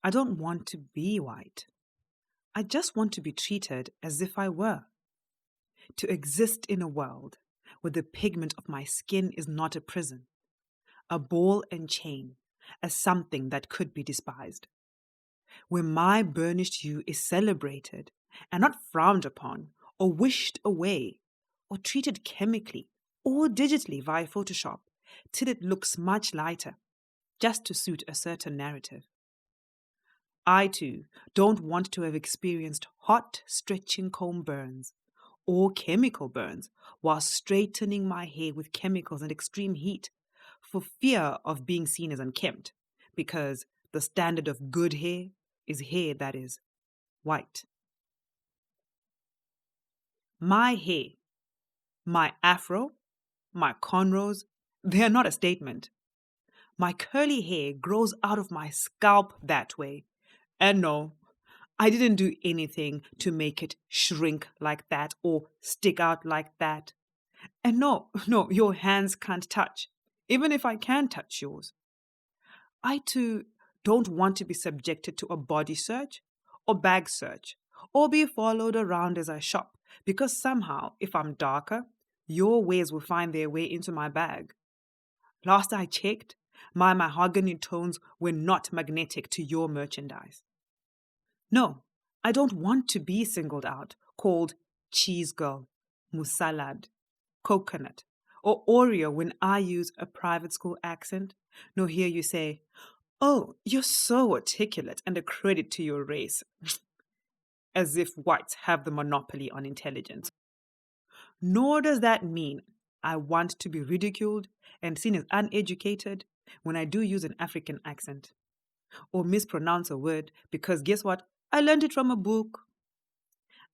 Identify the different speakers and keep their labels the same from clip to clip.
Speaker 1: I don't want to be white. I just want to be treated as if I were. To exist in a world where the pigment of my skin is not a prison, a ball and chain, as something that could be despised. Where my burnished hue is celebrated and not frowned upon or wished away or treated chemically or digitally via Photoshop till it looks much lighter, just to suit a certain narrative. I, too, don't want to have experienced hot, stretching comb burns or chemical burns while straightening my hair with chemicals and extreme heat for fear of being seen as unkempt, because the standard of good hair is hair that is white. My hair, my afro, my cornrows, they are not a statement. My curly hair grows out of my scalp that way. And no, I didn't do anything to make it shrink like that or stick out like that. And no, your hands can't touch, even if I can touch yours. I too don't want to be subjected to a body search or bag search or be followed around as I shop, because somehow, if I'm darker, your wares will find their way into my bag. Last I checked, my mahogany tones were not magnetic to your merchandise. No, I don't want to be singled out, called cheese girl, musalad, coconut, or Oreo when I use a private school accent. No, hear you say, "Oh, you're so articulate and a credit to your race," as if whites have the monopoly on intelligence. Nor does that mean I want to be ridiculed and seen as uneducated when I do use an African accent or mispronounce a word, because guess what? I learned it from a book.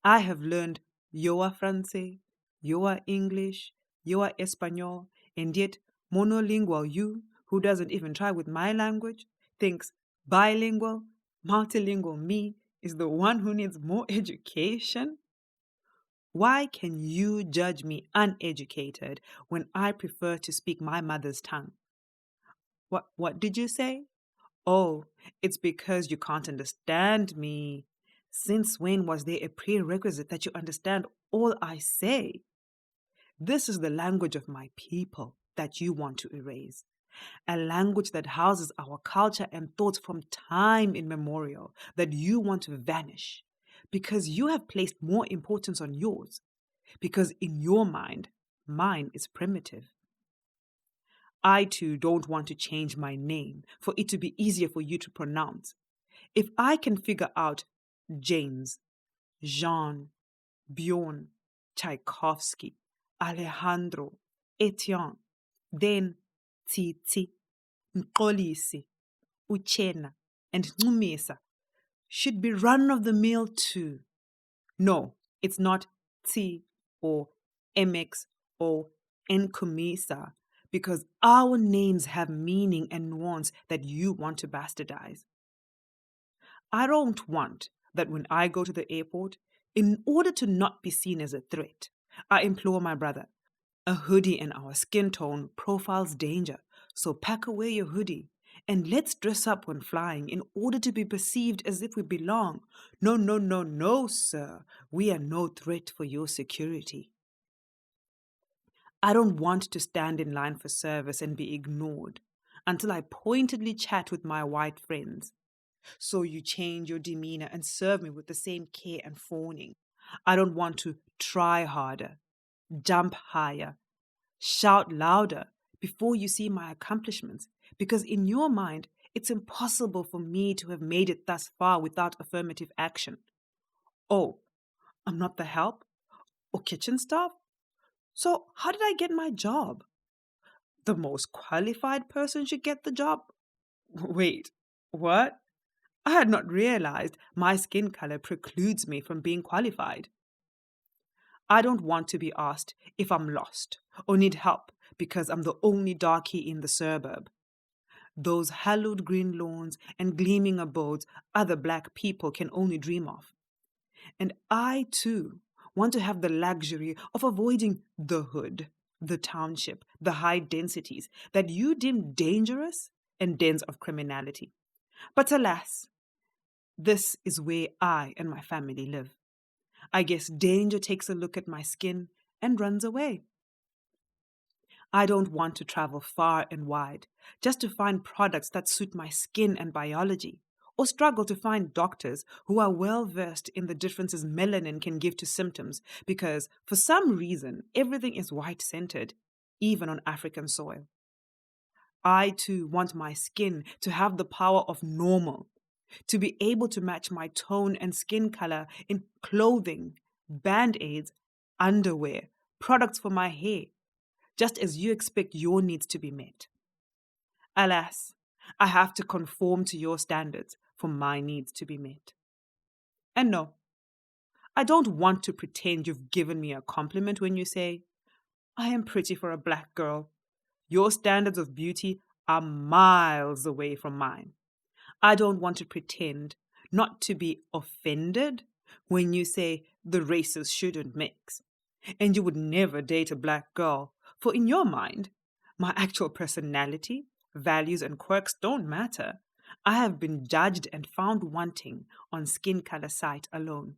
Speaker 1: I have learned Yoa Francais, Yoa English, Yoa Espanol, and yet monolingual you, who doesn't even try with my language, thinks bilingual, multilingual me is the one who needs more education? Why can you judge me uneducated when I prefer to speak my mother's tongue? What did you say? Oh, it's because you can't understand me. Since when was there a prerequisite that you understand all I say? This is the language of my people that you want to erase. A language that houses our culture and thoughts from time immemorial that you want to vanish because you have placed more importance on yours, because in your mind, mine is primitive. I too don't want to change my name for it to be easier for you to pronounce. If I can figure out James, Jean, Bjorn, Tchaikovsky, Alejandro, Etienne, then Tsitsi, Nkolisi, Uchena, and Nxumisa should be run of the mill too. No, it's not T or MX or Nkumisa, because our names have meaning and nuance that you want to bastardize. I don't want that when I go to the airport, in order to not be seen as a threat, I implore my brother, a hoodie in our skin tone profiles danger, so pack away your hoodie and let's dress up when flying in order to be perceived as if we belong. No, sir. We are no threat for your security. I don't want to stand in line for service and be ignored until I pointedly chat with my white friends. So you change your demeanor and serve me with the same care and fawning. I don't want to try harder, jump higher, shout louder before you see my accomplishments, because in your mind, it's impossible for me to have made it thus far without affirmative action. Oh, I'm not the help or kitchen staff? So how did I get my job? The most qualified person should get the job? Wait, what? I had not realized my skin color precludes me from being qualified. I don't want to be asked if I'm lost or need help because I'm the only darky in the suburb. Those hallowed green lawns and gleaming abodes other black people can only dream of. And I, too, want to have the luxury of avoiding the hood, the township, the high densities that you deem dangerous and dens of criminality. But alas, This is where I and my family live. I guess danger takes a look at my skin and runs away. I don't want to travel far and wide just to find products that suit my skin and biology, or struggle to find doctors who are well versed in the differences melanin can give to symptoms because, for some reason, everything is white centered, even on African soil. I too want my skin to have the power of normal, to be able to match my tone and skin color in clothing, band aids, underwear, products for my hair, just as you expect your needs to be met. Alas, I have to conform to your standards for my needs to be met. And no, I don't want to pretend you've given me a compliment when you say, I am pretty for a black girl. Your standards of beauty are miles away from mine. I don't want to pretend not to be offended when you say the races shouldn't mix, and you would never date a black girl, for in your mind, my actual personality, values, and quirks don't matter. I have been judged and found wanting on skin color site alone.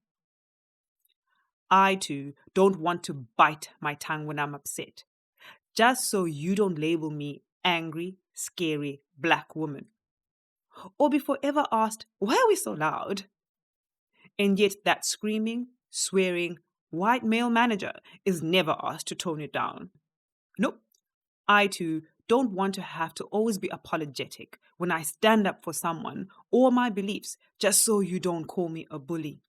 Speaker 1: I too don't want to bite my tongue when I'm upset, just so you don't label me angry, scary black woman, or be forever asked, why are we so loud? And yet that screaming, swearing, white male manager is never asked to tone it down. Nope. I too don't want to have to always be apologetic when I stand up for someone or my beliefs just so you don't call me a bully.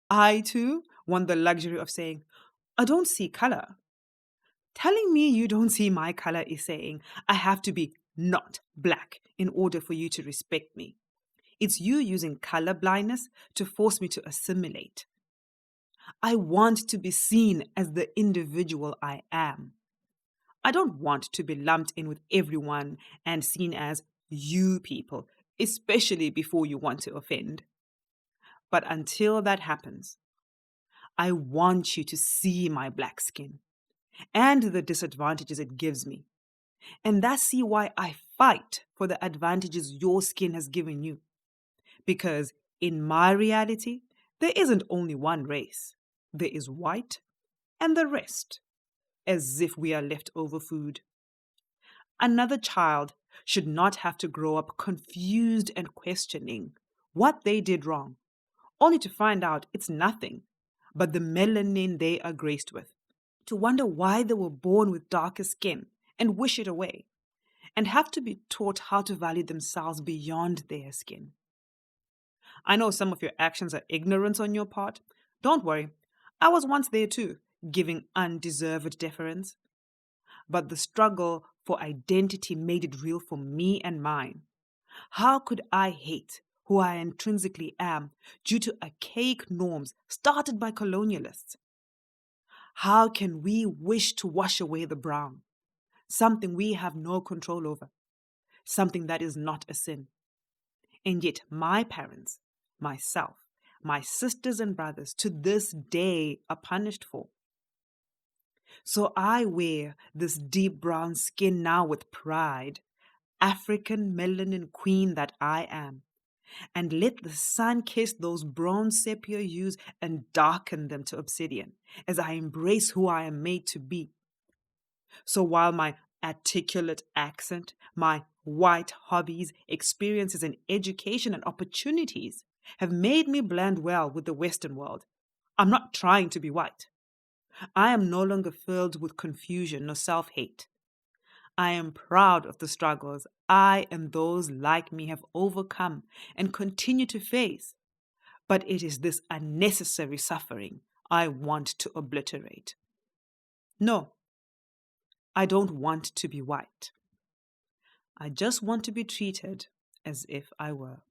Speaker 1: I too want the luxury of saying, I don't see color. Telling me you don't see my color is saying I have to be not black in order for you to respect me. It's you using color blindness to force me to assimilate. I want to be seen as the individual I am. I don't want to be lumped in with everyone and seen as you people, especially before you want to offend. But until that happens, I want you to see my black skin and the disadvantages it gives me, and that's see why I fight for the advantages your skin has given you. Because in my reality, there isn't only one race. There is white and the rest, as if we are leftover food. Another child should not have to grow up confused and questioning what they did wrong, only to find out it's nothing but the melanin they are graced with, to wonder why they were born with darker skin and wish it away, and have to be taught how to value themselves beyond their skin. I know some of your actions are ignorance on your part. Don't worry, I was once there too, giving undeserved deference. But the struggle for identity made it real for me and mine. How could I hate who I intrinsically am due to archaic norms started by colonialists? How can we wish to wash away the brown, something we have no control over, something that is not a sin? And yet my parents, myself, my sisters and brothers to this day are punished for. So I wear this deep brown skin now with pride, African melanin queen that I am, and let the sun kiss those bronze sepia hues and darken them to obsidian as I embrace who I am made to be. So while my articulate accent, my white hobbies, experiences, and education and opportunities have made me blend well with the Western world, I'm not trying to be white. I am no longer filled with confusion nor self-hate. I am proud of the struggles I and those like me have overcome and continue to face. But it is this unnecessary suffering I want to obliterate. No, I don't want to be white. I just want to be treated as if I were.